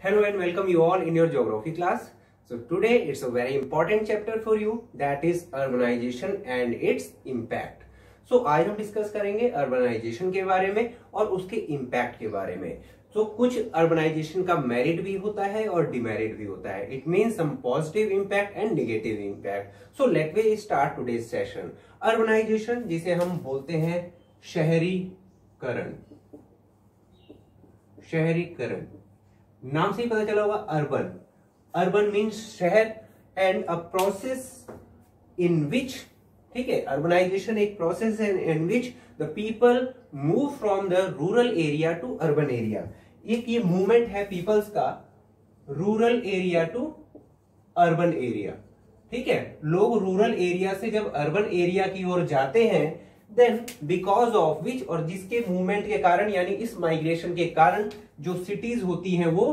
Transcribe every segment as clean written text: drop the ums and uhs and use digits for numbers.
Hello and welcome you all in your geography class. So today it's a very important chapter for you, that is urbanization and its impact. So आज हम discuss करेंगे urbanisation के बारे में और उसके impact के बारे में. तो कुछ अर्बनाइजेशन का मेरिट भी होता है और डिमेरिट भी होता है. It means some positive impact and negative impact. So let we start today's session. Urbanization जिसे हम बोलते हैं शहरीकरण. शहरीकरण नाम से ही पता चला होगा. अर्बन, अर्बन मीन्स शहर and a process in which, ठीक है, अर्बनाइजेशन एक प्रोसेस है in which the people move from the rural area to urban area. एक ये मूवमेंट है पीपल्स का rural area to urban area. ठीक है, लोग रूरल एरिया से जब अर्बन एरिया की ओर जाते हैं, देन बिकॉज ऑफ विच, और जिसके मूवमेंट के कारण यानी इस माइग्रेशन के कारण जो सिटीज होती हैं वो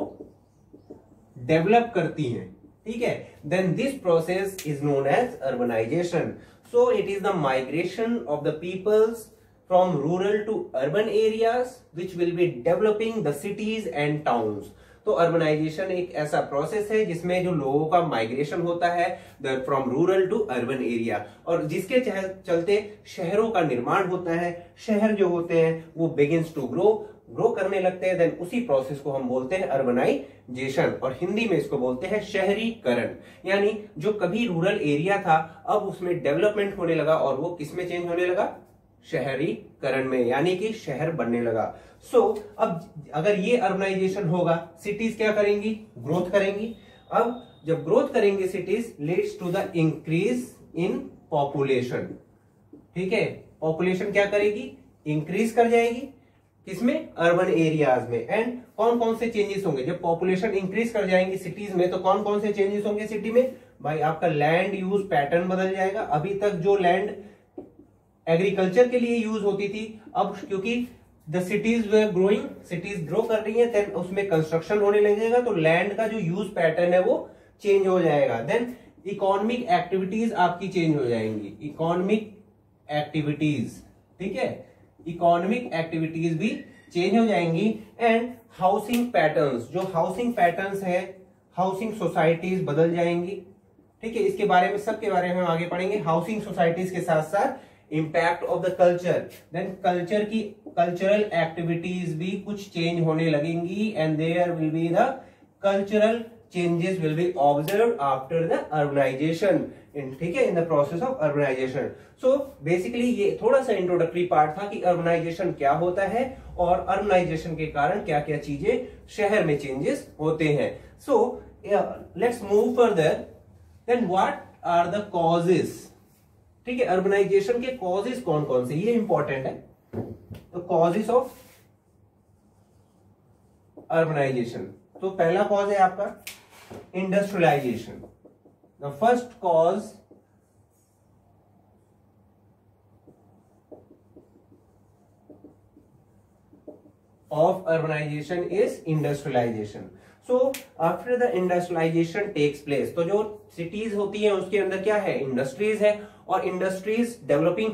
डेवलप करती हैं. ठीक है, then this process is known as urbanization. So it is the migration of the peoples from rural to urban areas which will be developing the cities and towns. तो अर्बनाइजेशन एक ऐसा प्रोसेस है जिसमें जो लोगों का माइग्रेशन होता है from rural to urban area, और जिसके चलते शहरों का निर्माण होता है. शहर जो होते हैं वो बिगिंस टू ग्रो करने लगते हैं. देन उसी प्रोसेस को हम बोलते हैं अर्बनाइजेशन, और हिंदी में इसको बोलते हैं शहरीकरण. यानी जो कभी रूरल एरिया था अब उसमें डेवलपमेंट होने लगा और वो किस में चेंज होने लगा? शहरीकरण में, यानी कि शहर बनने लगा. सो अब अगर ये अर्बनाइजेशन होगा, सिटीज क्या करेंगी? ग्रोथ करेंगी. अब जब ग्रोथ करेंगे cities, leads to the increase in population. ठीक है, पॉपुलेशन क्या करेगी? इंक्रीज कर जाएगी. किसमें? अर्बन एरियाज में. एंड कौन कौन से चेंजेस होंगे जब पॉपुलेशन इंक्रीज कर जाएंगी सिटीज में? तो कौन कौन से चेंजेस होंगे सिटी में? भाई आपका लैंड यूज पैटर्न बदल जाएगा. अभी तक जो लैंड एग्रीकल्चर के लिए यूज होती थी, अब क्योंकि the cities way growing, cities grow कर रही है, देन उसमें कंस्ट्रक्शन होने लगेगा, तो लैंड का जो यूज पैटर्न है वो चेंज हो जाएगा. देन इकोनॉमिक एक्टिविटीज आपकी चेंज हो जाएंगी. इकोनॉमिक एक्टिविटीज, ठीक है, इकोनॉमिक एक्टिविटीज भी चेंज हो जाएंगी. एंड हाउसिंग पैटर्न्स, जो हाउसिंग पैटर्न्स है, हाउसिंग सोसाइटीज बदल जाएंगी. ठीक है, इसके बारे में सबके बारे में हम आगे पढ़ेंगे. हाउसिंग सोसाइटीज के साथ साथ impact of the culture, then culture की कल्चरल एक्टिविटीज भी कुछ चेंज होने लगेंगी. And there will be the cultural changes will be observed after the urbanization. ठीक है, in the process of urbanization. So basically ये थोड़ा सा इंट्रोडक्टरी पार्ट था कि अर्बनाइजेशन क्या होता है और अर्बनाइजेशन के कारण क्या क्या चीजें शहर में चेंजेस होते हैं. So let's move further. Then what are the causes? ठीक है, अर्बनाइजेशन के कॉजेस कौन कौन से, ये इंपॉर्टेंट है. तो कॉजेस ऑफ अर्बनाइजेशन, तो पहला कॉज है आपका industrialization. The first cause of urbanization is industrialization. So after the industrialization takes place, तो जो cities होती हैं उसके अंदर क्या है? इंडस्ट्रीज है, और इंडस्ट्रीज डेवलपिंग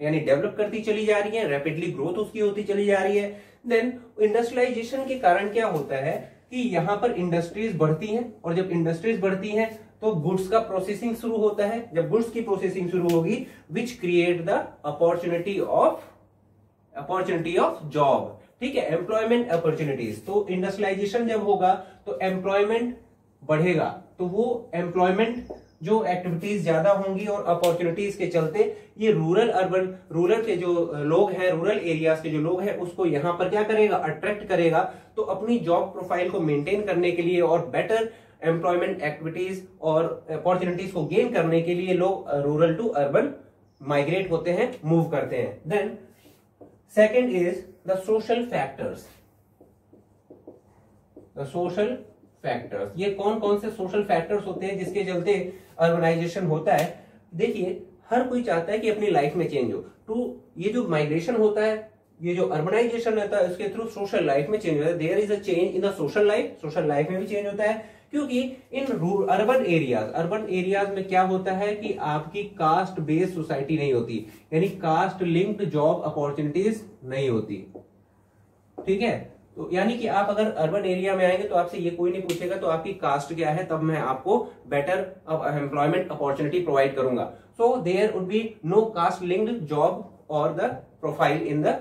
यानी डेवलप करती चली जा रही है, रैपिडली ग्रोथ उसकी होती चली जा रही है. देन इंडस्ट्रियलाइजेशन के कारण क्या होता है कि यहाँ पर इंडस्ट्रीज बढ़ती हैं, और जब इंडस्ट्रीज बढ़ती हैं तो गुड्स का प्रोसेसिंग शुरू होता है. जब गुड्स की प्रोसेसिंग शुरू होगी, which create the opportunity of job. ठीक है, एम्प्लॉयमेंट अपॉर्चुनिटीज. तो इंडस्ट्रियलाइजेशन जब होगा तो एम्प्लॉयमेंट बढ़ेगा, तो वो एम्प्लॉयमेंट जो एक्टिविटीज ज्यादा होंगी और अपॉर्चुनिटीज के चलते ये रूरल के जो लोग हैं, रूरल एरियाज के जो लोग हैं, उसको यहाँ पर क्या करेगा? अट्रैक्ट करेगा. तो अपनी जॉब प्रोफाइल को मेंटेन करने के लिए और बेटर एम्प्लॉयमेंट एक्टिविटीज और अपॉर्चुनिटीज को गेन करने के लिए लोग रूरल टू अर्बन माइग्रेट होते हैं, मूव करते हैं. Then second is the social factors. The social factors, ये कौन कौन से सोशल फैक्टर्स होते हैं जिसके चलते अर्बनाइजेशन होता है? देखिए, हर कोई चाहता है कि अपनी लाइफ में चेंज हो. तो ये जो माइग्रेशन होता है, ये जो अर्बनाइजेशन होता है, उसके थ्रू सोशल लाइफ में चेंज होता है. There is a change in the social life. Social life में भी चेंज होता है, क्योंकि इन अर्बन एरियाज में क्या होता है कि आपकी कास्ट बेस्ड सोसाइटी नहीं होती, यानी कास्ट लिंक्ड जॉब अपॉर्चुनिटीज नहीं होती. ठीक है, तो यानी कि आप अगर अर्बन एरिया में आएंगे तो आपसे ये कोई नहीं पूछेगा तो आपकी कास्ट क्या है, तब मैं आपको बेटर एम्प्लॉयमेंट अपॉर्चुनिटी प्रोवाइड करूंगा। So there would be no caste linked job और the profile in the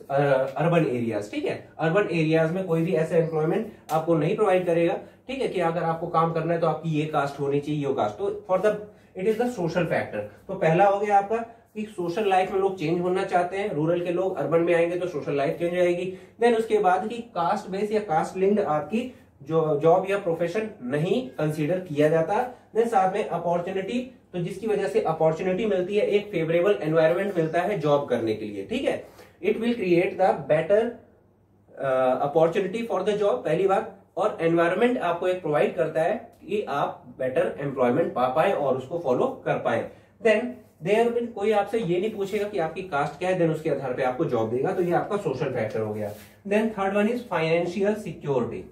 urban areas. ठीक है, अर्बन एरियाज में कोई भी ऐसा एम्प्लॉयमेंट आपको नहीं प्रोवाइड करेगा। ठीक है, कि अगर आपको काम करना है तो आपकी ये कास्ट होनी चाहिए, ये कास्ट। तो for the it is the social factor. तो पहला हो गया आपका कि सोशल लाइफ में लोग चेंज होना चाहते हैं, रूरल के लोग अर्बन में आएंगे तो सोशल लाइफ चेंज हो जाएगी। देन उसके बाद की कास्ट बेस या कास्ट लिंक्ड आपकी जो जॉब या प्रोफेशन नहीं कंसीडर किया जाता। देन साथ में अपॉर्चुनिटी, तो जिसकी वजह से अपॉर्चुनिटी मिलती है, एक फेवरेबल एनवायरमेंट मिलता है जॉब करने के लिए। ठीक है, it will create the better opportunity for the job, पहली बात। और एनवायरमेंट आपको एक प्रोवाइड करता है कि आप बेटर एम्प्लॉयमेंट पा पाए और उसको फॉलो कर पाए। देन देयर विल, कोई आपसे ये नहीं पूछेगा कि आपकी कास्ट क्या है, देन उसके आधार पे आपको जॉब देगा। तो ये आपका सोशल फैक्टर हो गया। Then third one is financial security.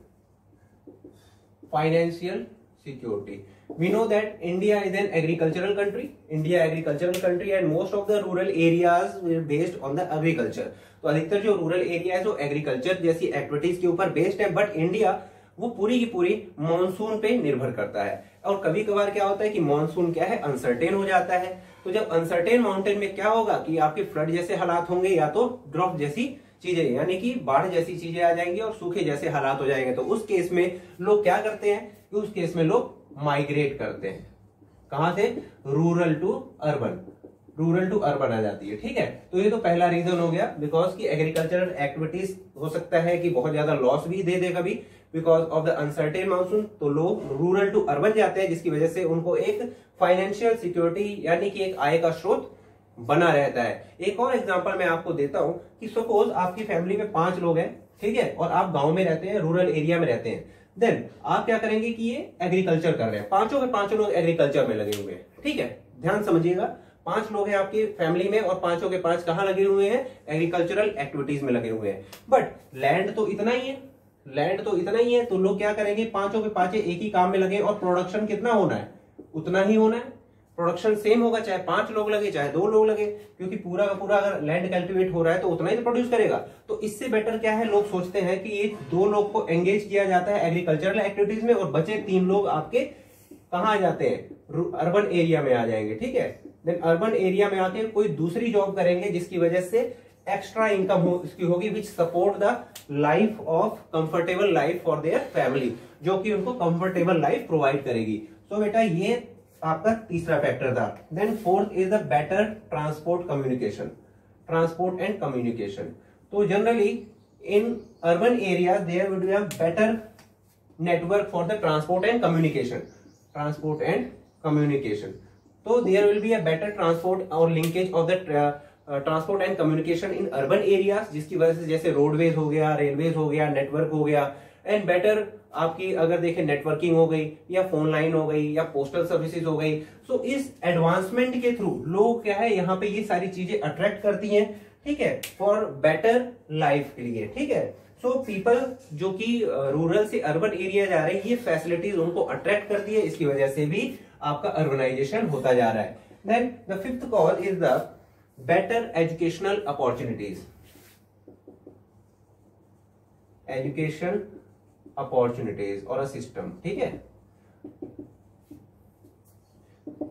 Financial security, we know that India is an agricultural country. India agricultural country and most of the rural areas were based on the agriculture. तो अधिकतर जो rural area है जो agriculture जैसी activities के ऊपर based है, but India वो पूरी की पूरी मॉनसून पे निर्भर करता है। और कभी कभार क्या होता है कि मॉनसून क्या है, अनसर्टेन हो जाता है। तो जब अनसर्टेन माउंटेन में क्या होगा कि आपके फ्लड जैसे हालात होंगे या तो ड्रॉप जैसी चीजें, यानी कि बाढ़ जैसी चीजें आ जाएंगी और सूखे जैसे हालात हो जाएंगे। तो उस केस में लोग क्या करते हैं कि उस केस में लोग माइग्रेट करते हैं, कहां से, rural to urban, rural to urban आ जाती है। ठीक है, तो ये तो पहला रीजन हो गया, बिकॉज की एग्रीकल्चरल एक्टिविटीज हो सकता है कि बहुत ज्यादा लॉस भी दे दे कभी because of the uncertain monsoon. तो लोग रूरल टू अर्बन जाते हैं, जिसकी वजह से उनको एक फाइनेंशियल सिक्योरिटी यानी कि एक आय का स्रोत बना रहता है। एक और एग्जांपल मैं आपको देता हूं कि सपोज आपकी फैमिली में 5 लोग हैं, ठीक है, और आप गांव में रहते हैं, रूरल एरिया में रहते हैं। देन आप क्या करेंगे कि ये एग्रीकल्चर कर रहे हैं, पांचों के पांचों लोग एग्रीकल्चर में लगे हुए हैं। ठीक है, ध्यान समझिएगा, 5 लोग हैं आपकी फैमिली में और पांचों के 5 कहां लगे हुए हैं, एग्रीकल्चरल एक्टिविटीज में लगे हुए हैं। बट लैंड तो इतना ही है, लैंड तो इतना ही है, तो लोग क्या करेंगे, पांचों के पांचों एक ही काम में लगे और प्रोडक्शन कितना होना है, उतना ही होना है। प्रोडक्शन सेम होगा, चाहे 5 लोग लगे चाहे 2 लोग लगे, क्योंकि पूरा का पूरा अगर लैंड कल्टीवेट हो रहा है तो उतना ही तो प्रोड्यूस करेगा। तो इससे बेटर क्या है, लोग सोचते हैं कि ये 2 लोग को एंगेज किया जाता है एग्रीकल्चरल एक्टिविटीज में और बचे 3 लोग आपके कहां आ जाते हैं, अर्बन एरिया में आ जाएंगे। ठीक है, देन अर्बन एरिया में आके कोई दूसरी जॉब करेंगे जिसकी वजह से एक्स्ट्रा इनकम इसकी होगी, विच support the life of comfortable life for their family, जो कि उनको कंफर्टेबल लाइफ प्रोवाइड करेगी। तो बेटा ये आपका तीसरा फैक्टर था। Then fourth is the better transport communication, transport and communication. तो generally in urban area there would be a better network for the transport and communication, transport and communication. तो there will be a better transport और linkage of the transport and communication in urban areas, जिसकी वजह से जैसे roadways हो गया, railways हो गया, नेटवर्क हो गया, एंड बेटर आपकी अगर देखें नेटवर्किंग हो गई या फोन लाइन हो गई या पोस्टल सर्विसेज हो गई। सो इस एडवांसमेंट के थ्रू लोग क्या है यहाँ पे ये सारी चीजें अट्रैक्ट करती हैं। ठीक है, फॉर बेटर लाइफ के लिए। ठीक है, सो पीपल जो कि रूरल से अर्बन एरिया जा रहे हैं, ये फैसिलिटीज उनको अट्रैक्ट करती है, इसकी वजह से भी आपका अर्बनाइजेशन होता जा रहा है। Then the fifth cause is the better educational opportunities, education opportunities और अ सिस्टम। ठीक है,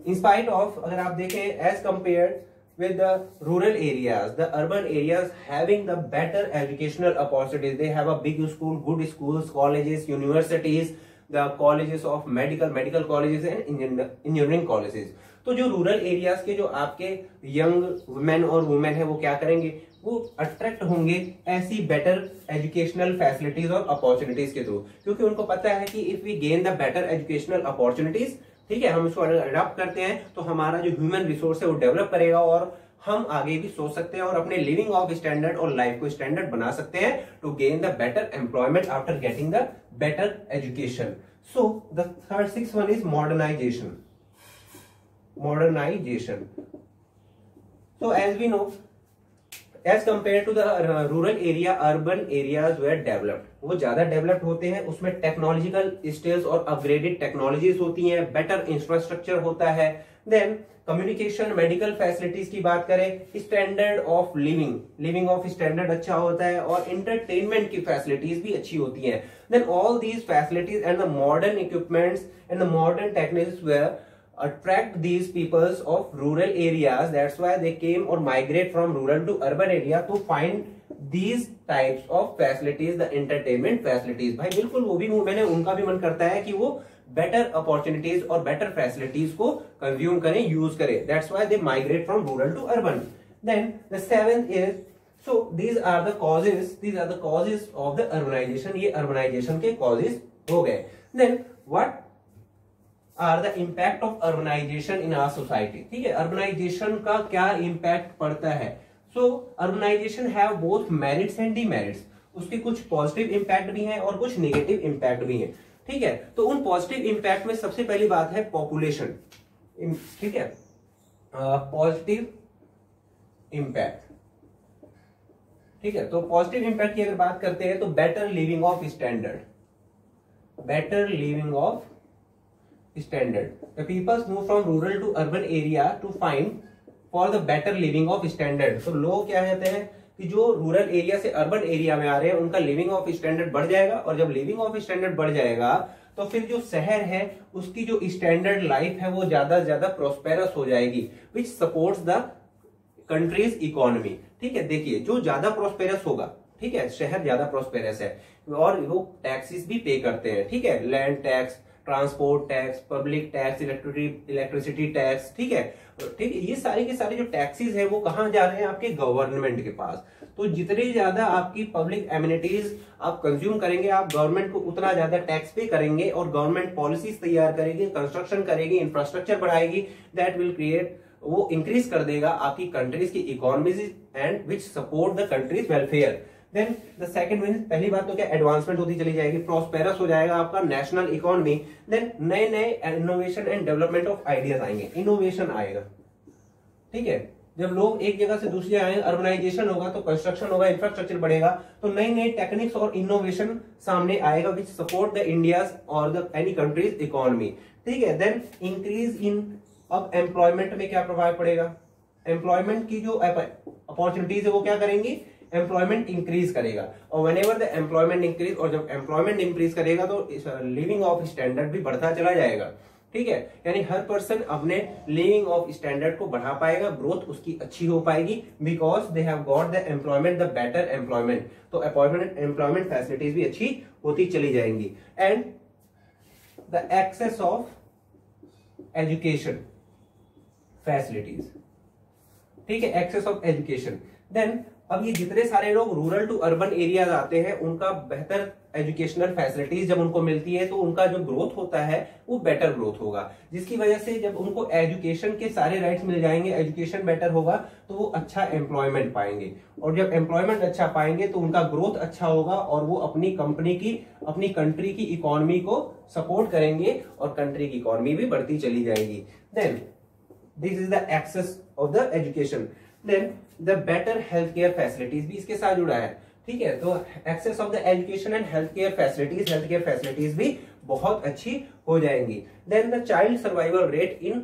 इन स्पाइट ऑफ अगर आप देखें as compared with the rural areas, the urban areas having the better educational opportunities, they have a big school, good schools, colleges, universities, the colleges of medical colleges and engineering colleges. तो जो rural areas के जो आपके young man और women है वो क्या करेंगे, वो अट्रैक्ट होंगे ऐसी बेटर एजुकेशनल फैसिलिटीज और अपॉर्चुनिटीज के थ्रू, क्योंकि उनको पता है कि if we gain the better educational opportunities, ठीक है, हम इसको अडॉप्ट करते हैं तो हमारा जो ह्यूमन रिसोर्स है वो डेवलप करेगा और हम आगे भी सोच सकते हैं और अपने लिविंग ऑफ स्टैंडर्ड और लाइफ को स्टैंडर्ड बना सकते हैं to gain the better employment after getting the better education. So the third six one is modernization, modernization. So as we know, as compare to the rural area urban areas where developed, वो ज्यादा developed होते हैं, उसमें technological skills और upgraded technologies होती हैं, better infrastructure होता है। देन कम्युनिकेशन, मेडिकल फैसिलिटीज की बात करें, standard of living of standard अच्छा होता है, और इंटरटेनमेंट की फैसिलिटीज भी अच्छी होती हैं। Then all these facilities and the modern equipments and the modern techniques where attract these peoples of rural areas. That's why they came or migrate from rural to urban area to find these types of facilities, the entertainment facilities. भाई बिल्कुल वो भी मैंने उनका भी मन करता है कि वो बेटर अपॉर्चुनिटीज और बेटर फैसिलिटीज को कंज्यूम करें, यूज करें. That's why they migrate from rural to urban. Then the seventh is, so these are the causes of the urbanization. ये urbanization के causes हो गए. Then what are the impact of urbanization in our society. ठीक है, urbanization का क्या impact पड़ता है. So urbanization have both merits and demerits. उसके कुछ पॉजिटिव इम्पैक्ट भी हैं और कुछ नेगेटिव इम्पैक्ट भी हैं. ठीक है, तो उन पॉजिटिव इम्पैक्ट में सबसे पहली बात है पॉपुलेशन. ठीक है, पॉजिटिव इम्पैक्ट. ठीक है, तो पॉजिटिव इम्पैक्ट की अगर बात करते हैं तो better living of standard. Better living of standard. The peoples move from rural to urban area to find for the better living of standard. तो लोग क्या कहते हैं कि जो रूरल एरिया से अर्बन एरिया में आ रहे हैं उनका लिविंग ऑफ स्टैंडर्ड बढ़ जाएगा, और जब लिविंग ऑफ स्टैंडर्ड बढ़ जाएगा तो फिर जो शहर है उसकी जो स्टैंडर्ड लाइफ है वो ज्यादा ज्यादा प्रोस्पेरस हो जाएगी, which supports the countries economy. ठीक है, देखिए जो ज्यादा प्रोस्पेरस होगा, ठीक है, शहर ज्यादा प्रोस्पेरस है और वो टैक्सेस भी पे करते हैं. ठीक है, land tax, transport tax, public tax, electricity tax. ठीक है, ठीक है, ये सारे के सारे जो टैक्सेस है वो कहाँ जा रहे हैं, आपके गवर्नमेंट के पास. तो जितने ज्यादा आपकी पब्लिक एमिनिटीज आप कंज्यूम करेंगे, आप गवर्नमेंट को उतना ज्यादा टैक्स पे करेंगे, और गवर्नमेंट पॉलिसीज तैयार करेगी, कंस्ट्रक्शन करेगी, इंफ्रास्ट्रक्चर बढ़ाएगी. दैट विल क्रिएट, वो इंक्रीज कर देगा आपकी कंट्रीज की economies and which support the countries welfare. Then the second mean, पहली बात तो क्या, एडवांसमेंट होती चली जाएगी, प्रॉस्पेरस हो जाएगा आपका नेशनल इकोनॉमी. देन नए नए innovation and development of ideas आएंगे, इनोवेशन आएगा. ठीक है, जब लोग एक जगह से दूसरी जगह आएंगे, अर्बनाइजेशन होगा तो कंस्ट्रक्शन होगा, इंफ्रास्ट्रक्चर बढ़ेगा, तो नई नई टेक्निक्स और इनोवेशन सामने आएगा विच सपोर्ट द इंडियाज और द एनी कंट्रीज इकोनॉमी. ठीक है, देन इंक्रीज इन, अब एम्प्लॉयमेंट में क्या प्रभाव पड़ेगा, एम्प्लॉयमेंट की जो अपॉर्चुनिटीज है वो क्या करेंगी, एम्प्लॉयमेंट इंक्रीज करेगा. और व्हेनेवर द एम्प्लॉयमेंट इंक्रीज, और जब एम्प्लॉयमेंट इंक्रीज करेगा तो लिविंग ऑफ स्टैंडर्ड भी बढ़ता चला जाएगा. ठीक है, यानी हर पर्सन अपने लिविंग ऑफ स्टैंडर्ड को बढ़ा पाएगा, ग्रोथ उसकी अच्छी हो पाएगी, because they have got the employment, the better employment. तो एम्प्लॉयमेंट फैसिलिटीज भी अच्छी होती चली जाएंगी. And the access of education facilities. ठीक है, एक्सेस ऑफ एजुकेशन. देन अब ये जितने सारे लोग रूरल टू अर्बन एरियाज आते हैं उनका बेहतर एजुकेशनल फैसिलिटीज जब उनको मिलती है तो उनका जो ग्रोथ होता है वो बेटर ग्रोथ होगा, जिसकी वजह से जब उनको एजुकेशन के सारे राइट्स मिल जाएंगे, एजुकेशन बेटर होगा तो वो अच्छा एम्प्लॉयमेंट पाएंगे, और जब एम्प्लॉयमेंट अच्छा पाएंगे तो उनका ग्रोथ अच्छा होगा और वो अपनी कंपनी की, अपनी कंट्री की इकोनॉमी को सपोर्ट करेंगे और कंट्री की इकोनॉमी भी बढ़ती चली जाएगी. Then this is the access of the education. Then the better health care facilities भी इसके साथ जुड़ा है. ठीक है, तो access of the education and health care facilities भी बहुत अच्छी हो जाएंगी. Then the child survival rate in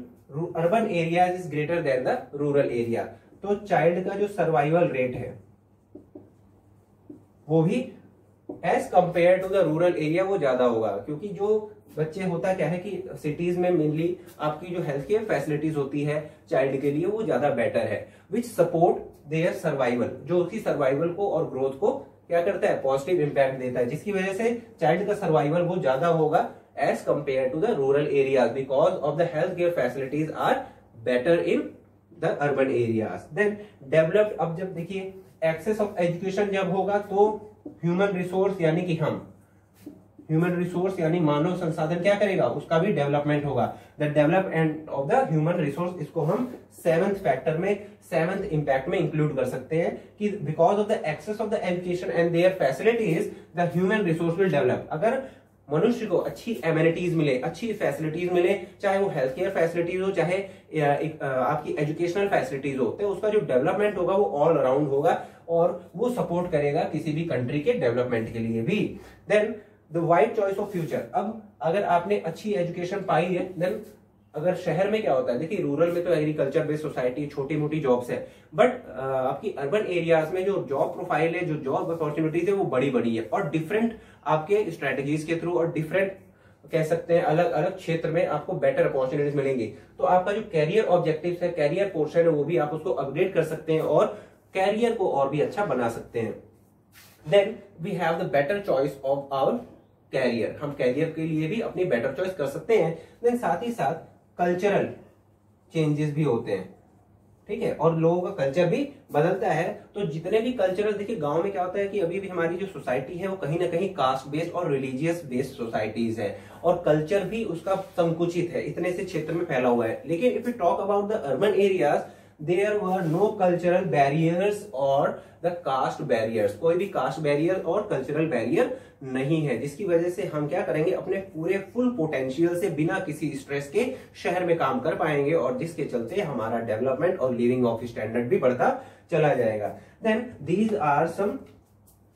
urban areas is greater than the rural area. तो चाइल्ड का जो सर्वाइवल रेट है वो भी as compare to the rural area वो ज्यादा होगा, क्योंकि जो बच्चे होता क्या है कि सिटीज में मेनली आपकी जो हेल्थ केयर फैसिलिटीज होती है चाइल्ड के लिए वो ज्यादा बेटर है, विच सपोर्ट देयर सर्वाइवल, जो उसकी सर्वाइवल को और ग्रोथ को क्या करता है, पॉजिटिव इंपैक्ट देता है, जिसकी वजह से चाइल्ड का सर्वाइवल वो ज्यादा होगा as compare to the rural areas, because of the health care facilities are better in the urban areas. Then developed, अब जब देखिए एक्सेस ऑफ एजुकेशन जब होगा तो ह्यूमन रिसोर्स यानी कि हम ह्यूमन रिसोर्स यानी मानव संसाधन क्या करेगा, उसका भी डेवलपमेंट होगा. The development of the human resource, इसको हम सेवेंथ फैक्टर में, सेवेंथ इंपैक्ट में इंक्लूड कर सकते हैं कि because of the access of the education and their facilities the human resource will develop. अगर मनुष्य को अच्छी एमिनिटीज मिले, अच्छी फैसिलिटीज मिले, चाहे वो हेल्थ केयर फैसिलिटीज हो, चाहे आपकी एजुकेशनल फैसिलिटीज हो, तो उसका जो डेवलपमेंट होगा वो ऑल अराउंड होगा और वो सपोर्ट करेगा किसी भी कंट्री के डेवलपमेंट के लिए भी। Then the wide choice of future. अब अगर आपने अच्छी एजुकेशन पाई है, देन अगर शहर में क्या होता है, देखिए रूरल में तो एग्रीकल्चर बेस्ड सोसाइटी, छोटी मोटी जॉब्स है, बट आपकी अर्बन एरियाज में जो जॉब प्रोफाइल है, जो जॉब अपॉर्चुनिटीज है वो बड़ी बड़ी है और डिफरेंट आपके स्ट्रेटेजीज के थ्रू और डिफरेंट कह सकते हैं अलग अलग क्षेत्र में आपको बेटर अपॉर्चुनिटीज मिलेंगी। तो आपका जो कैरियर ऑब्जेक्टिव है, कैरियर पोर्शन है, वो भी आप उसको अपग्रेड कर सकते हैं और कैरियर को और भी अच्छा बना सकते हैं। Then we have the better choice of our career. हम कैरियर के लिए भी अपनी बेटर चॉइस कर सकते हैं। देन साथ ही साथ कल्चरल चेंजेस भी होते हैं, ठीक है, और लोगों का कल्चर भी बदलता है। तो जितने भी कल्चरल, देखिए गांव में क्या होता है कि अभी भी हमारी जो सोसाइटी है वो कहीं ना कहीं कास्ट बेस्ड और रिलीजियस बेस्ड सोसाइटीज है और कल्चर भी उसका संकुचित है, इतने से क्षेत्र में फैला हुआ है। लेकिन if you talk about the urban areas, there were no cultural barriers और the caste barriers, कोई भी कास्ट बैरियर और कल्चरल बैरियर नहीं है, जिसकी वजह से हम क्या करेंगे, अपने पूरे फुल पोटेंशियल से बिना किसी स्ट्रेस के शहर में काम कर पाएंगे और जिसके चलते हमारा डेवलपमेंट और लिविंग ऑफ स्टैंडर्ड भी बढ़ता चला जाएगा। Then these are some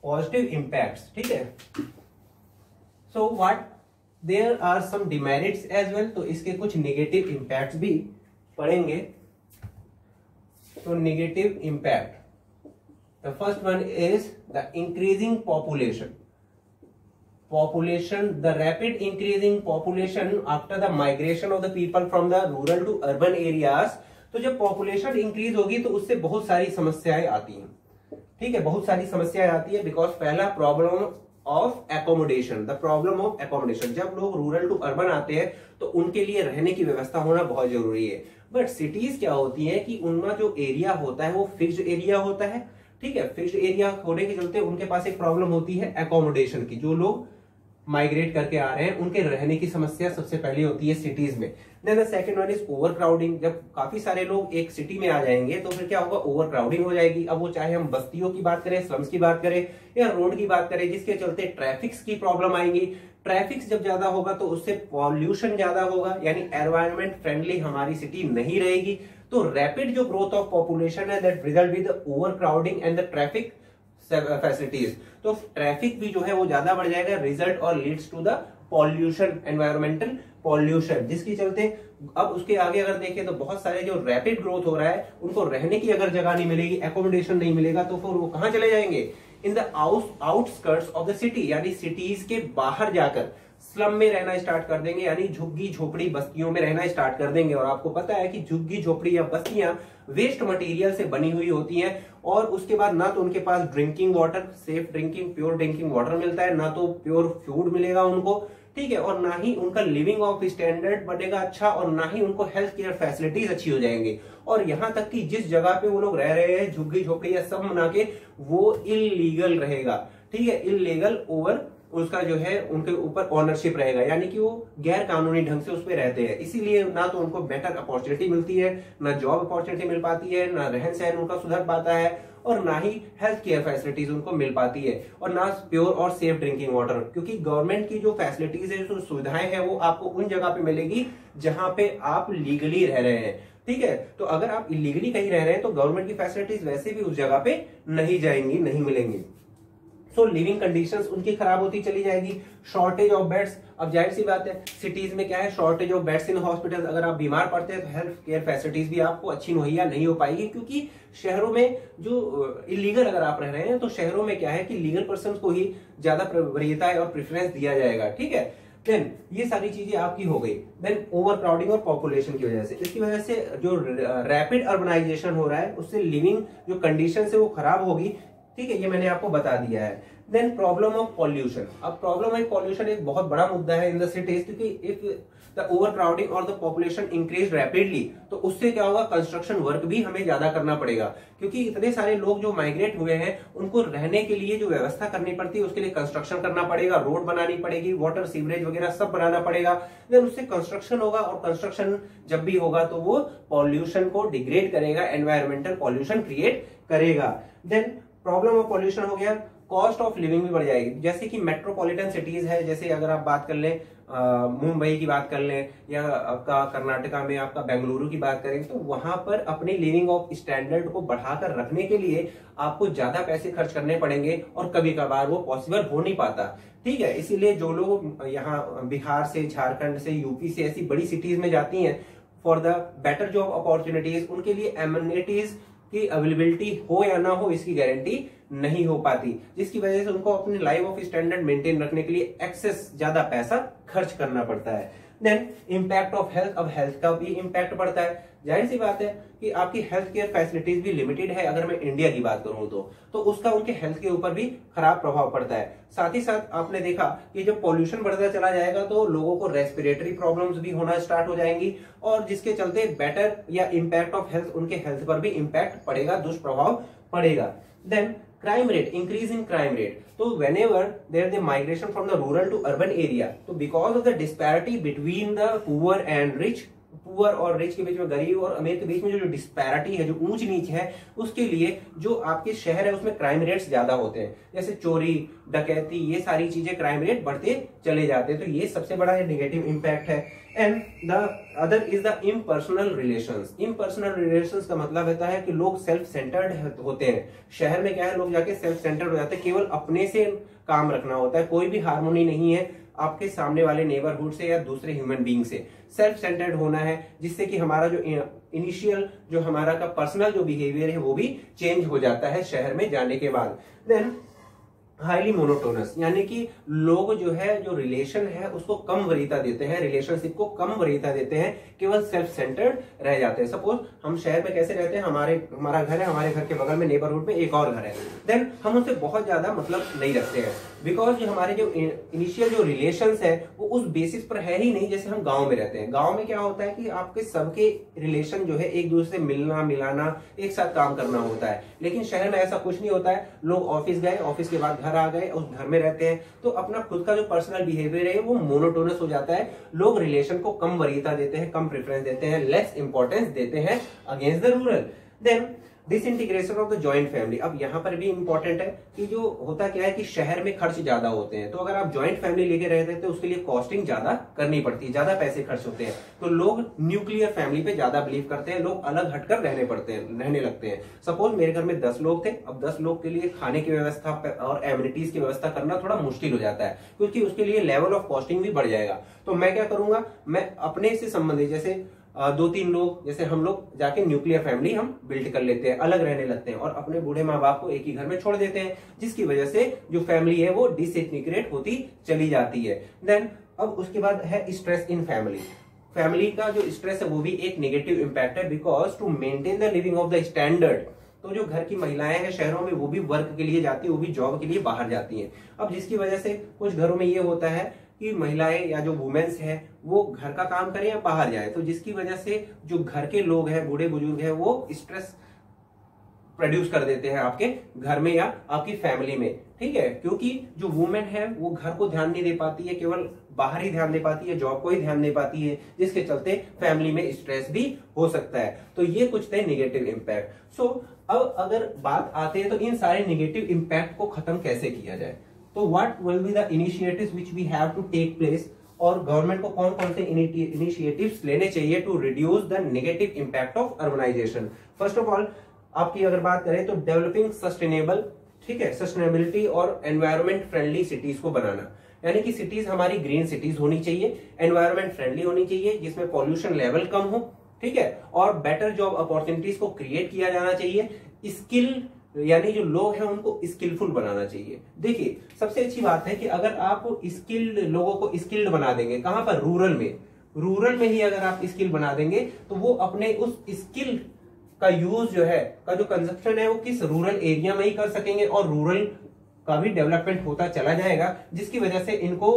positive impacts, ठीक है। So what there are some demerits as well, तो इसके कुछ नेगेटिव इम्पैक्ट्स भी पढ़ेंगे। So negative impact. The first one is the increasing population. The rapid increasing population after the migration of the people from the rural to urban areas. तो जब population increase होगी तो उससे बहुत सारी समस्याएं आती हैं, ठीक है, बहुत सारी समस्याएं आती है। बिकॉज पहला problem of accommodation, the problem of accommodation. जब लोग रूरल टू अर्बन आते हैं तो उनके लिए रहने की व्यवस्था होना बहुत जरूरी है। बट सिटीज क्या होती है कि उनका जो एरिया होता है वो फिक्स्ड एरिया होता है, ठीक है। फिक्स्ड एरिया होने के चलते उनके पास एक प्रॉब्लम होती है एकोमोडेशन की। जो लोग माइग्रेट करके आ रहे हैं उनके रहने की समस्या सबसे पहले होती है सिटीज में। Then the second one is overcrowding. जब काफी सारे लोग एक सिटी में आ जाएंगे तो फिर क्या होगा, ओवर क्राउडिंग हो जाएगी। अब वो चाहे हम बस्तियों की बात करें, स्लम्स की बात करें या रोड की बात करें, जिसके चलते ट्रैफिक्स की प्रॉब्लम आएंगी। ट्रैफिक जब ज्यादा होगा तो उससे पॉल्यूशन ज्यादा होगा, यानी एनवायरमेंट फ्रेंडली हमारी सिटी नहीं रहेगी। तो रैपिड जो ग्रोथ ऑफ पॉपुलेशन है that result with overcrowding and the traffic facilities. तो ट्रैफिक भी जो है वो ज्यादा बढ़ जाएगा, रिजल्ट और leads to the pollution, environmental pollution, जिसके चलते अब उसके आगे अगर देखें तो बहुत सारे जो रैपिड ग्रोथ हो रहा है उनको रहने की अगर जगह नहीं मिलेगी, एकोमोडेशन नहीं मिलेगा, तो फिर वो कहां चले जाएंगे, in the outskirts of the city, यानी सिटीज के बाहर जाकर स्लम में रहना स्टार्ट कर देंगे, यानी झुग्गी झोपड़ी बस्तियों में रहना स्टार्ट कर देंगे। और आपको पता है कि झुग्गी झोपड़ी या बस्तियां वेस्ट मटेरियल से बनी हुई होती हैं और उसके बाद ना तो उनके पास drinking water, safe drinking, pure drinking water मिलता है, ना तो प्योर फूड मिलेगा उनको, ठीक है, और ना ही उनका लिविंग ऑफ स्टैंडर्ड बढ़ेगा अच्छा, और ना ही उनको हेल्थ केयर फैसिलिटीज अच्छी हो जाएंगी। और यहाँ तक कि जिस जगह पे वो लोग रह रहे हैं झुग्गी झोपड़ी या सब बना के, वो इलीगल रहेगा, ठीक है, इलीगल ओवर उसका जो है उनके ऊपर ओनरशिप रहेगा, यानी कि वो गैर कानूनी ढंग से उस पर रहते हैं। इसीलिए ना तो उनको बेटर अपॉर्चुनिटी मिलती है, ना जॉब अपॉर्चुनिटी मिल पाती है, ना रहन सहन उनका सुधर पाता है, और ना ही हेल्थ केयर फैसिलिटीज उनको मिल पाती है, और ना प्योर और सेफ ड्रिंकिंग वाटर। क्योंकि गवर्नमेंट की जो फैसिलिटीज है, जो सुविधाएं हैं, वो आपको उन जगह पे मिलेगी जहां पे आप लीगली रह रहे हैं, ठीक है। तो अगर आप इलीगली कहीं रह रहे हैं तो गवर्नमेंट की फैसिलिटीज वैसे भी उस जगह पे नहीं जाएंगी, नहीं मिलेंगी। सो लिविंग कंडीशंस उनकी खराब होती चली जाएगी। शॉर्टेज ऑफ बेड्स, अब जाहिर सी बात है सिटीज में क्या है, shortage of beds in hospital. अगर आप बीमार पड़ते हैं तो हेल्थ केयर फैसिलिटीज भी आपको अच्छी मुहैया नहीं हो पाएगी, क्योंकि शहरों में जो इलीगल अगर आप रह रहे हैं तो शहरों में क्या है कि लीगल पर्सन को ही ज्यादा वरीयता और प्रेफरेंस दिया जाएगा, ठीक है। देन ये सारी चीजें आपकी हो गई। देन ओवर क्राउडिंग और पॉपुलेशन की वजह से, इसकी वजह से जो रैपिड अर्बनाइजेशन हो रहा है उससे लिविंग जो कंडीशन है वो खराब होगी, ठीक है, ये मैंने आपको बता दिया है। Then problem of pollution. अब प्रॉब्लम ऑफ पॉल्यूशन एक बहुत बड़ा मुद्दा है इन द सिटीज, क्योंकि इफ द ओवर क्राउडिंग और द पॉपुलेशन इंक्रीज रैपिडली, तो उससे क्या होगा, कंस्ट्रक्शन वर्क भी हमें ज्यादा करना पड़ेगा, क्योंकि इतने सारे लोग जो माइग्रेट हुए हैं उनको रहने के लिए जो व्यवस्था करनी पड़ती है उसके लिए कंस्ट्रक्शन करना पड़ेगा, रोड बनानी पड़ेगी, वाटर सीवरेज वगैरह सब बनाना पड़ेगा। देन उससे कंस्ट्रक्शन होगा, और कंस्ट्रक्शन जब भी होगा तो वो पॉल्यूशन को डिग्रेड करेगा, एनवायरमेंटल पॉल्यूशन क्रिएट करेगा। देन प्रॉब्लम ऑफ पॉल्यूशन हो गया, कॉस्ट ऑफ लिविंग भी बढ़ जाएगी। जैसे कि मेट्रोपॉलिटन सिटीज है, जैसे अगर आप बात कर लें मुंबई की बात कर लें, या आपका कर्नाटका में आपका बेंगलुरु की बात करें, तो वहां पर अपने लिविंग ऑफ स्टैंडर्ड को बढ़ाकर रखने के लिए आपको ज्यादा पैसे खर्च करने पड़ेंगे, और कभी कभार वो पॉसिबल हो नहीं पाता। ठीक है, इसीलिए जो लोग यहाँ बिहार से, झारखंड से, यूपी से ऐसी बड़ी सिटीज में जाती हैं for the better job opportunities, उनके लिए एमिनिटीज की अवेलेबिलिटी हो या ना हो इसकी गारंटी नहीं हो पाती, जिसकी वजह से उनको अपनी लाइफ ऑफ स्टैंडर्ड मेंटेन रखने के लिए एक्सेस ज्यादा पैसा खर्च करना पड़ता है। देन इम्पैक्ट ऑफ हेल्थ, अब हेल्थ का भी इम्पैक्ट पड़ता है। जाहिर सी बात है कि आपकी हेल्थ केयर फैसिलिटीज भी लिमिटेड है, अगर मैं इंडिया की बात करूं तो उसका उनके हेल्थ के ऊपर भी खराब प्रभाव पड़ता है। साथ ही साथ आपने देखा कि जब पॉल्यूशन बढ़ता चला जाएगा तो लोगों को रेस्पिरेटरी प्रॉब्लम्स भी होना स्टार्ट हो जाएंगी, और जिसके चलते बेटर या इम्पैक्ट ऑफ हेल्थ, उनके हेल्थ पर भी इम्पैक्ट पड़ेगा, दुष्प्रभाव पड़ेगा। Then crime rate, increase in crime rate. So whenever there is a migration from the rural to urban area, so because of the disparity between the poor and rich, poor और rich के बीच में, गरीब और अमीर के बीच में जो disparity है, जो ऊंच नीच है, उसके लिए जो आपके शहर है उसमें क्राइम रेट्स ज्यादा होते हैं, जैसे चोरी, डकैती, ये सारी चीजें क्राइम रेट बढ़ते चले जाते हैं। तो ये सबसे बड़ा नेगेटिव इंपैक्ट है। And the other is the impersonal relations. Impersonal relations का मतलब होता है कि लोग सेल्फ सेंटर्ड होते हैं। शहर में क्या है, लोग जाके सेल्फ सेंटर्ड हो जाते हैं, केवल अपने से काम रखना होता है, कोई भी हार्मोनी नहीं है आपके सामने वाले नेबरहुड से या दूसरे ह्यूमन बीइंग से। सेल्फ सेंटर्ड होना है, जिससे कि हमारा जो इनिशियल जो हमारा का पर्सनल जो बिहेवियर है वो भी चेंज हो जाता है शहर में जाने के बाद। देन हाईली मोनोटोनस, यानी कि लोग जो है, जो रिलेशन है उसको कम वरीयता देते हैं, रिलेशनशिप को कम वरीयता देते हैं, केवल सेल्फ सेंटर्ड रह जाते हैं। सपोज हम शहर में कैसे रहते हैं, हमारा घर है, हमारे घर के बगल में नेबरहुड में एक और घर है, देन हम उनसे बहुत ज्यादा मतलब नहीं रखते हैं, बिकॉज जो हमारे जो इनिशियल जो रिलेशंस है वो उस बेसिस पर है ही नहीं जैसे हम गाँव में रहते हैं। गाँव में क्या होता है कि आपके सबके रिलेशन जो है एक दूसरे से मिलना मिलाना, एक साथ काम करना होता है, लेकिन शहर में ऐसा कुछ नहीं होता है। लोग ऑफिस गए, ऑफिस के बाद घर आ गए, उस घर में रहते हैं, तो अपना खुद का जो पर्सनल बिहेवियर है वो मोनोटोनस हो जाता है। लोग रिलेशन को कम वरीयता देते हैं, कम प्रेफरेंस देते हैं, लेस इंपॉर्टेंस देते हैं against the rural. Then disintegration of the joint family. अब यहाँ पर भी इंपॉर्टेंट है कि जो होता क्या है कि शहर में खर्च ज्यादा होते हैं, तो अगर आप जॉइंट फैमिली लेके रहते हैं तो उसके लिए कॉस्टिंग ज्यादा करनी पड़ती है, ज्यादा पैसे खर्च होते हैं, तो लोग न्यूक्लियर फैमिली पे ज्यादा बिलीव करते हैं, लोग अलग हटकर रहने लगते हैं। सपोज मेरे घर में 10 लोग थे, अब 10 लोग के लिए खाने की व्यवस्था और एमिनिटीज की व्यवस्था करना थोड़ा मुश्किल हो जाता है, क्योंकि उसके लिए लेवल ऑफ कॉस्टिंग भी बढ़ जाएगा। तो मैं क्या करूंगा, मैं अपने से संबंधित जैसे 2-3 लोग, जैसे हम लोग जाके न्यूक्लियर फैमिली हम बिल्ड कर लेते हैं, अलग रहने लगते हैं, और अपने बूढ़े माँ बाप को एक ही घर में छोड़ देते हैं, जिसकी वजह से जो फैमिली है वो डिसइंटीग्रेट होती चली जाती है। देन अब उसके बाद है स्ट्रेस इन फैमिली। फैमिली का जो स्ट्रेस है वो भी एक नेगेटिव इंपैक्ट है, because to maintain the living of the standard, तो जो घर की महिलाएं हैं शहरों में वो भी वर्क के लिए जाती है, वो भी जॉब के लिए बाहर जाती हैं। अब जिसकी वजह से कुछ घरों में ये होता है कि महिलाएं या जो वुमेन्स है वो घर का काम करें या बाहर जाए, तो जिसकी वजह से जो घर के लोग हैं, बूढ़े बुजुर्ग हैं, वो स्ट्रेस प्रोड्यूस कर देते हैं आपके घर में या आपकी फैमिली में। ठीक है, क्योंकि जो वुमेन है वो घर को ध्यान नहीं दे पाती है, केवल बाहर ही ध्यान दे पाती है, जॉब को ही ध्यान दे पाती है, जिसके चलते फैमिली में स्ट्रेस भी हो सकता है। तो ये कुछ थे नेगेटिव इंपैक्ट। सो अब अगर बात आती है तो इन सारे नेगेटिव इंपैक्ट को खत्म कैसे किया जाए, तो what will be the initiatives which we have to take place, और गवर्नमेंट को कौन कौन से इनिशिएटिव्स लेने चाहिए to reduce the negative impact of urbanization. First of all आपकी अगर बात करें तो डेवलपिंग सस्टेनेबल, ठीक है, सस्टेनेबिलिटी और एनवायरमेंट फ्रेंडली सिटीज को बनाना, यानी कि सिटीज हमारी ग्रीन सिटीज होनी चाहिए, एनवायरमेंट फ्रेंडली होनी चाहिए, जिसमें पॉल्यूशन लेवल कम हो, ठीक है, और बेटर जॉब अपॉर्चुनिटीज को क्रिएट किया जाना चाहिए। स्किल यानी जो लोग हैं उनको स्किलफुल बनाना चाहिए। देखिए सबसे अच्छी बात है कि अगर आप स्किल्ड लोगों को स्किल्ड बना देंगे, कहां पर, रूरल में ही अगर आप स्किल बना देंगे तो वो अपने उस स्किल का यूज जो है, का जो कंजप्शन है वो किस रूरल एरिया में ही कर सकेंगे, और रूरल का भी डेवलपमेंट होता चला जाएगा, जिसकी वजह से इनको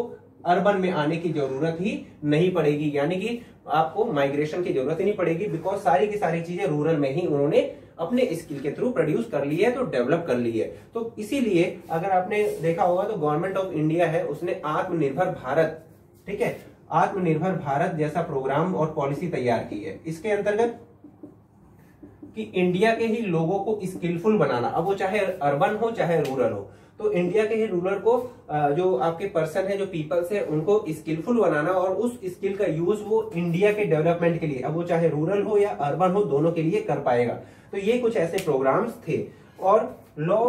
अर्बन में आने की जरूरत ही नहीं पड़ेगी, यानी कि आपको माइग्रेशन की जरूरत ही नहीं पड़ेगी, बिकॉज सारी की सारी चीजें रूरल में ही उन्होंने अपने स्किल के थ्रू प्रोड्यूस कर ली है, तो डेवलप कर ली है। तो इसीलिए अगर आपने देखा होगा तो गवर्नमेंट ऑफ इंडिया है उसने आत्मनिर्भर भारत, ठीक है, आत्मनिर्भर भारत जैसा प्रोग्राम और पॉलिसी तैयार की है। इसके अंतर्गत कि इंडिया के ही लोगों को स्किलफुल बनाना, अब वो चाहे अर्बन हो चाहे रूरल हो, तो इंडिया के ही रूरल को जो आपके पर्सन है, जो पीपल्स है, उनको स्किलफुल बनाना और उस स्किल का यूज वो इंडिया के डेवलपमेंट के लिए, अब वो चाहे रूरल हो या अर्बन हो, दोनों के लिए कर पाएगा। तो ये कुछ ऐसे प्रोग्राम्स थे। और लॉ,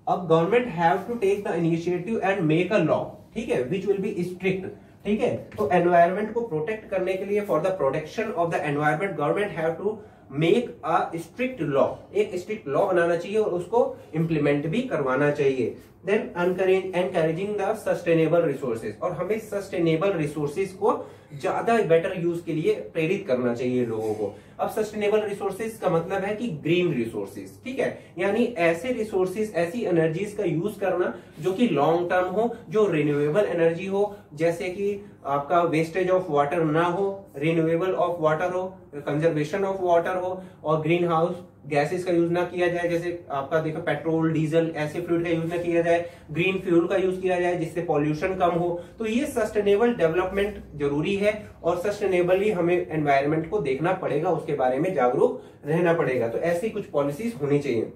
अब government have to take the initiative and make a law, ठीक है, विच विल बी स्ट्रिक्ट, ठीक है। तो एनवायरमेंट को प्रोटेक्ट करने के लिए, for the protection of the environment, government have to make a strict law, एक स्ट्रिक्ट लॉ बनाना चाहिए और उसको इंप्लीमेंट भी करवाना चाहिए। Then encouraging the sustainable resources, और हमें सस्टेनेबल रिसोर्सेज को ज्यादा बेटर यूज के लिए प्रेरित करना चाहिए लोगों को। अब सस्टेनेबल रिसोर्सेज का मतलब है कि ग्रीन रिसोर्सेज, ठीक है, यानी ऐसे रिसोर्सेज, ऐसी एनर्जीज का यूज करना जो कि लॉन्ग टर्म हो, जो रिन्यूएबल एनर्जी हो, जैसे कि आपका वेस्टेज ऑफ वाटर ना हो, रिन्यूएबल ऑफ वाटर हो, कंजर्वेशन ऑफ वाटर हो, और ग्रीन हाउस गैसेस का यूज ना किया जाए, जैसे आपका देखो पेट्रोल, डीजल, ऐसे फ्यूल का यूज ना किया जाए, ग्रीन फ्यूल का यूज किया जाए जिससे पॉल्यूशन कम हो। तो ये सस्टेनेबल डेवलपमेंट जरूरी है और सस्टेनेबली हमें एनवायरनमेंट को देखना पड़ेगा, उसके बारे में जागरूक रहना पड़ेगा। तो ऐसी कुछ पॉलिसीज होनी चाहिए।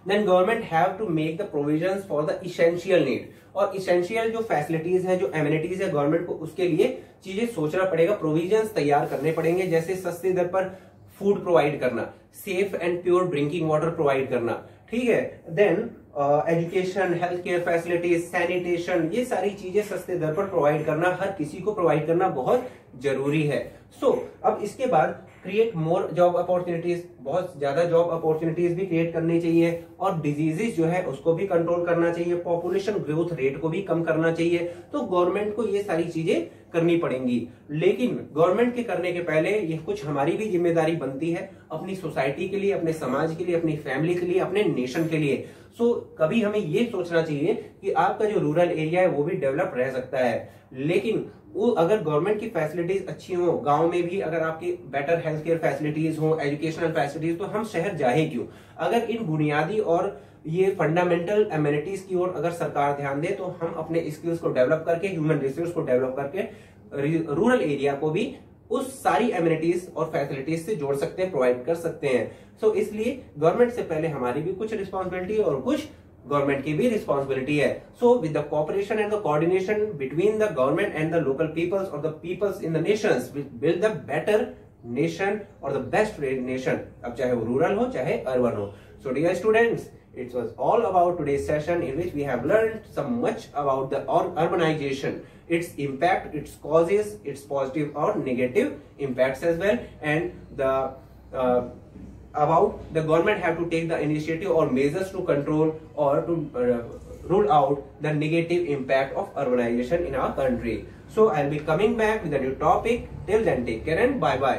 Then government have to make the provisions for the essential need, और essential जो फैसिलिटीज है, जो एमिनिटीज है, गवर्नमेंट को उसके लिए चीजें सोचना पड़ेगा, प्रोविजंस तैयार करने पड़ेंगे, जैसे सस्ती दर पर फूड प्रोवाइड करना, safe and pure drinking water provide करना, ठीक है। Then education, health care facilities, sanitation, ये सारी चीजें सस्ते दर पर प्रोवाइड करना, हर किसी को प्रोवाइड करना बहुत जरूरी है। अब इसके बाद क्रिएट मोर जॉब अपॉर्चुनिटीज, बहुत ज्यादा जॉब अपॉर्चुनिटीज भी क्रिएट करनी चाहिए, और डिजीजेस जो है उसको भी कंट्रोल करना चाहिए, पॉपुलेशन ग्रोथ रेट को भी कम करना चाहिए। तो गवर्नमेंट को ये सारी चीजें करनी पड़ेंगी, लेकिन गवर्नमेंट के करने के पहले ये कुछ हमारी भी जिम्मेदारी बनती है, अपनी सोसाइटी के लिए, अपने समाज के लिए, अपनी फैमिली के लिए, अपने नेशन के लिए। कभी हमें ये सोचना चाहिए कि आपका जो रूरल एरिया है वो भी डेवलप रह सकता है, लेकिन वो अगर गवर्नमेंट की फैसिलिटीज अच्छी हो, गांव में भी अगर आपकी बेटर हेल्थ केयर फैसिलिटीज हो, एजुकेशनल फैसिलिटीज, तो हम शहर जाए क्यों। अगर इन बुनियादी और ये फंडामेंटल एमिनिटीज की ओर अगर सरकार ध्यान दे, तो हम अपने स्किल्स को डेवलप करके, ह्यूमन रिसोर्स को डेवलप करके रूरल एरिया को भी उस सारी एमिनिटीज और फैसिलिटीज से जोड़ सकते हैं, प्रोवाइड कर सकते हैं। इसलिए गवर्नमेंट से पहले हमारी भी कुछ रिस्पॉन्सिबिलिटी और कुछ गवर्नमेंट की भी रिस्पॉन्सिबिलिटी है। With the cooperation and the coordination between the government and the local peoples और the peoples in the nations, will build the better nation और द बेस्ट नेशन, अब चाहे वो रूरल हो चाहे अर्बन हो। So dear students, it was all about today's session in which we have learned some much about the urbanization, its impact, its causes, its positive or negative impacts as well, and the about the government have to take the initiative or measures to control or to rule out the negative impact of urbanization in our country. So I'll be coming back with a new topic. Till then, take care and bye bye.